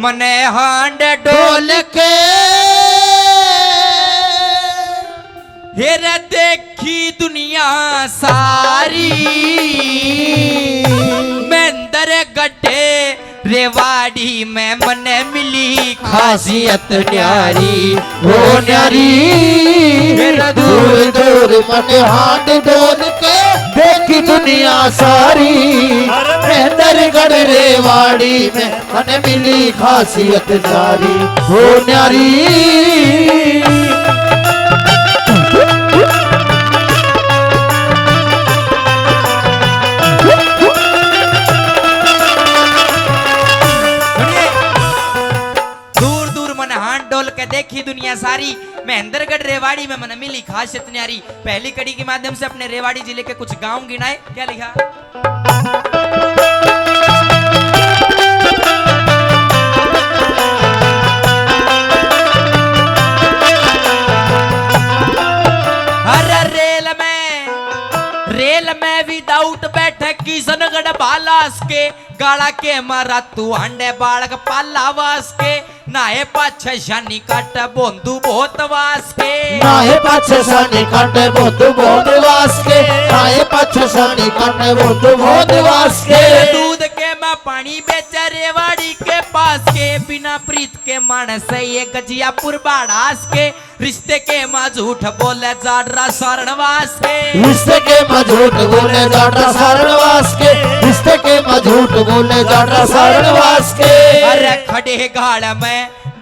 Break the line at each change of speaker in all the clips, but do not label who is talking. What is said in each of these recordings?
मने हांड ढोल के हेर देखी दुनिया सारी मेंदर गड्ढे रेवाड़ी में मने मिली खासियत न्यारी
हो न्यारी दूर दूर मन हाथ डोल के देखी दुनिया सारी मेहंदरगढ़ रेवाड़ी में मन मिली खासियत न्यारी हो न्यारी
देखी दुनिया सारी महेंद्रगढ़ रेवाड़ी में मन मिली खासियत न्यारी। पहली कड़ी के माध्यम से अपने रेवाड़ी जिले के कुछ गांव गिनाए। क्या लिखा? हर रेल में विदाउट बैठक की सनगढ़ बालास के गाड़ा के मारा तू अंडे बालक पाला वास के नाहे पाछे शानी काट बोंदू बहुत वास के
नाहे पाछे शानी काट बोंदू बहुत वास के नाहे पाछे शानी काट बोंदू बहुत वास के
दूध के मैं पानी बेचे रेवाड़ी के पास के बिना प्रीत के मानस ये गजियापुर बाड़ास के रिश्ते के माँ झूठ बोले जाडरा सारणवास के
रिश्ते के माँ झूठ बोले जाडरा सारणवास के रिश्ते के माँ झूठ बोले जाडरा सारणवास के
अरे खड़े गाड़ में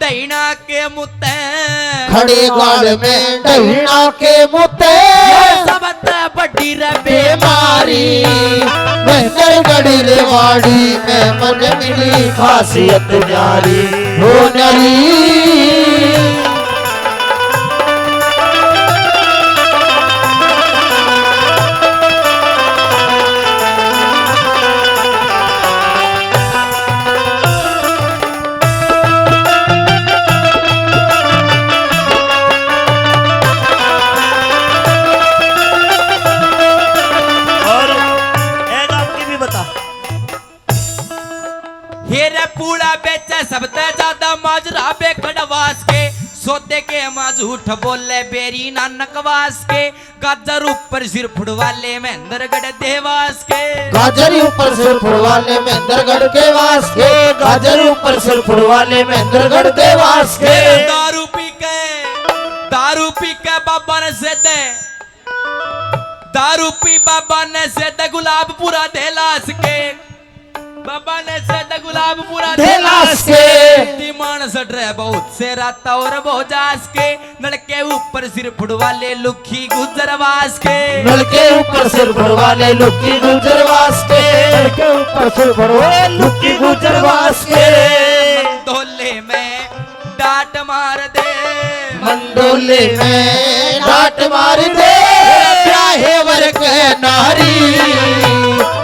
दहीना के मुते
खड़े गाड़ में दहीना के मुते
सबत बड़ी रे
बीमारी मेहंदरगढ़ रेवाड़ी में मन मिली खासियत न्यारी हो न्यारी
सबसे ज्यादा माजरा बेखड़वास के सोते के माँ झूठ बोले बेरी नानकवास के गाजर ऊपर सिर फुड़वाले महेंद्रगढ़ देवास के
गाजर ऊपर सिर फुड़वाले महेंद्रगढ़ के वास के गाजर ऊपर सिर फुड़वाले महेंद्रगढ़ देवास के
दारू पी के बाबा ने से दे दारू पी बाबा ने से दे गुलाबपुरा देलास के बाबा ने से गुलाबपुरा
देलास के
दिमान सटरे बहुत से रात और भोजास के नलके ऊपर सिर फुड़वाले लुखी गुजरवास के
नलके ऊपर सिर फुड़वाले लुखी गुजरवास के नलके ऊपर सिर फुड़वाले लुखी गुजरवास के
मंडोले में डांट मार दे
मंडोले में डांट मार दे चाहे वर्ग नारी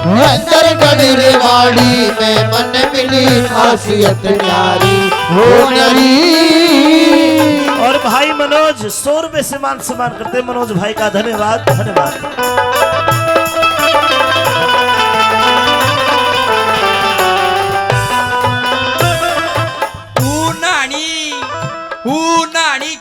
मेहंदरगढ़ रेवाड़ी में मन मिली खासियत न्यारी हो न्यारी।
और भाई मनोज 100 रुपए से मान सम्मान करते मनोज भाई का धन्यवाद धन्यवाद।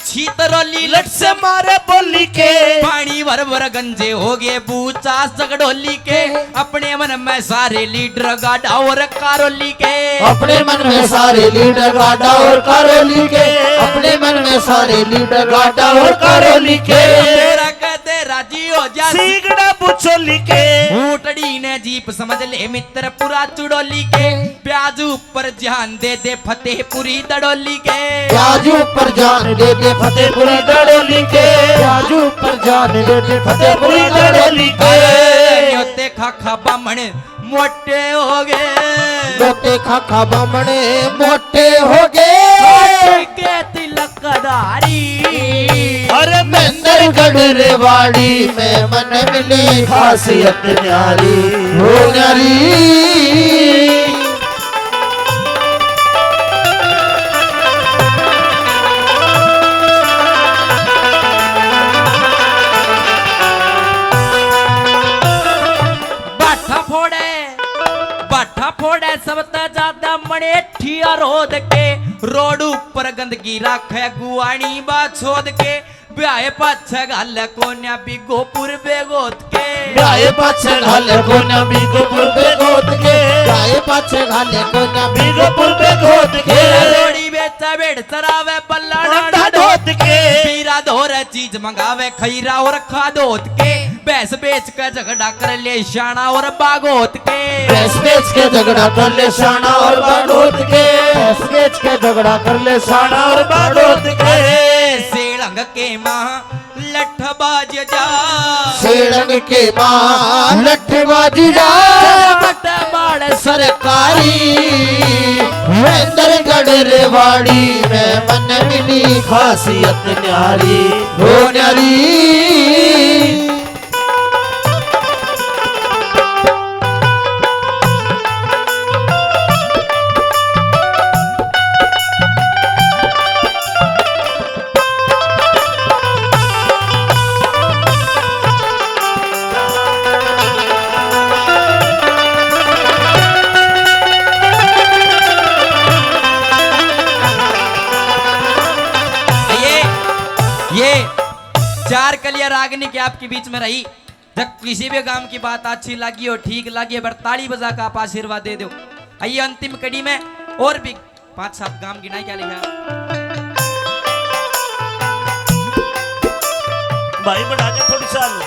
छीतरोली लट से मारे बोली के पानी भर भर गंजे हो गए बूचा सगडोली के अपने मन में सारे लीडर गाड़ा और कारोली के
अपने मन में सारे लीडर गाड़ा और कारोली के अपने मन में सारे लीडर गाड़ा और कारोली के
तेरा कहते राजी हो जा
सीगड़ा बुचोली के
ऊटड़ी ने जीप समझ ले मित्र पूरा चुड़ोली के प्याज ऊपर ध्यान दे दे फतेहपुरी दड़ोली के
प्याज ऊपर जान दे दे फतेहपुरी दड़ोली के प्याज ऊपर जान दे दे फतेहपुरी दड़ोली के
योते खाखा बामण मोटे हो गए
योते खाखा बामण मोटे हो गए
के तिलकदारी
अरे मेहंदरगढ़ रेवाड़ी में मन मिली खासियत न्यारी हो न्यारी।
बाठा फोड़े सबसे ज्यादा अपने ठिया रोद के रोड ऊपर गंदगी राखे गुआनी बा छोद के ब्याह पाछे घाल कोन्या बिगोपुर बेगोत के
गाय पाछे घाले कोना बीगोपुर बेगोत के गाय पाछे घाले कोना बीगोपुर बेगोत के
रोड़ी बेचा बेड़ चरावे पल्ला
डंडा धोत के
पीरा धोरे चीज मंगावे खैरा और खादोत के भैंस बेच के झगड़ा कर ले शाना और बागोत के
भैंस बेच के झगड़ा कर ले शाना और बाड़ोत के भैंस बेच के झगड़ा कर ले शाना और बाड़ोत के
सेड़ंग के माँ लठ बाज जा
सेड़ंग के मां लठबाजी जा
बट बाड़
सरकारी महेंद्रगढ़ रेवाड़ी में मन मिली खासियत न्यारी हो न्यारी
ये चार कलिया रागनी के आपके बीच में रही। जब किसी भी गांव की बात अच्छी लगी हो ठीक लगी है ताली बजा का आप आशीर्वाद दे दो। आइए अंतिम कड़ी में और भी 5-7 गांव गिनाई क्या लिखा
भाई बढ़ा के थोड़ी साल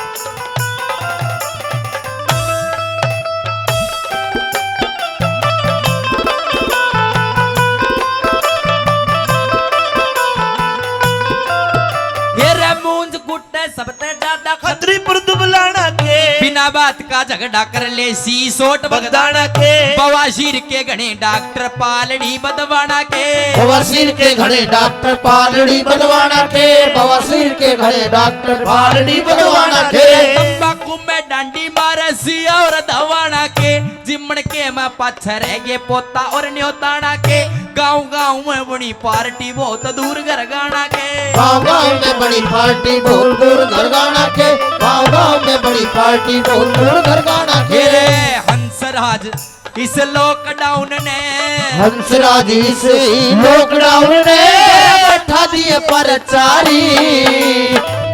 सबसे ज्यादा
खतरीपुर दुबलाना के
बिना बात का झगड़ा कर ले सीसोट
बगदाना के
बवासीर के घने डॉक्टर पालड़ी बदवाना के
बवासीर के घड़े डॉक्टर पालड़ी बदवाना के बवासीर के घड़े डॉक्टर पालड़ी बदवाना के
तंबाकू में डांडी मारे सिया और दवाना के जिमण के मैं पाछे रह गए पोता और न्योताना के गाँव गाँव में बड़ी पार्टी बहुत दूर गरगाना के
गाँव गाँव में बड़ी पार्टी बहुत दूर गरगाना के गाँव गाँव में बड़ी पार्टी बहुत दूर गरगाना के
हंसराज इस लॉकडाउन ने
हंसराज इस लॉकडाउन ने बैठा दिए परचारी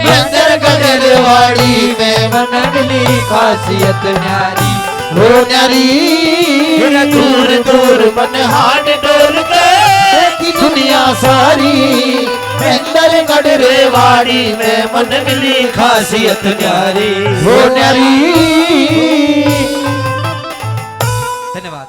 महेंद्रगढ़ रेवाड़ी में मन मिली खासियत न्यारी हो न्यारी दूर दूर मन हाट डोल के दुनिया सारी महेंद्रगढ़ रेवाड़ी में मन मिली खासियत न्यारी हो न्यारी।
धन्यवाद।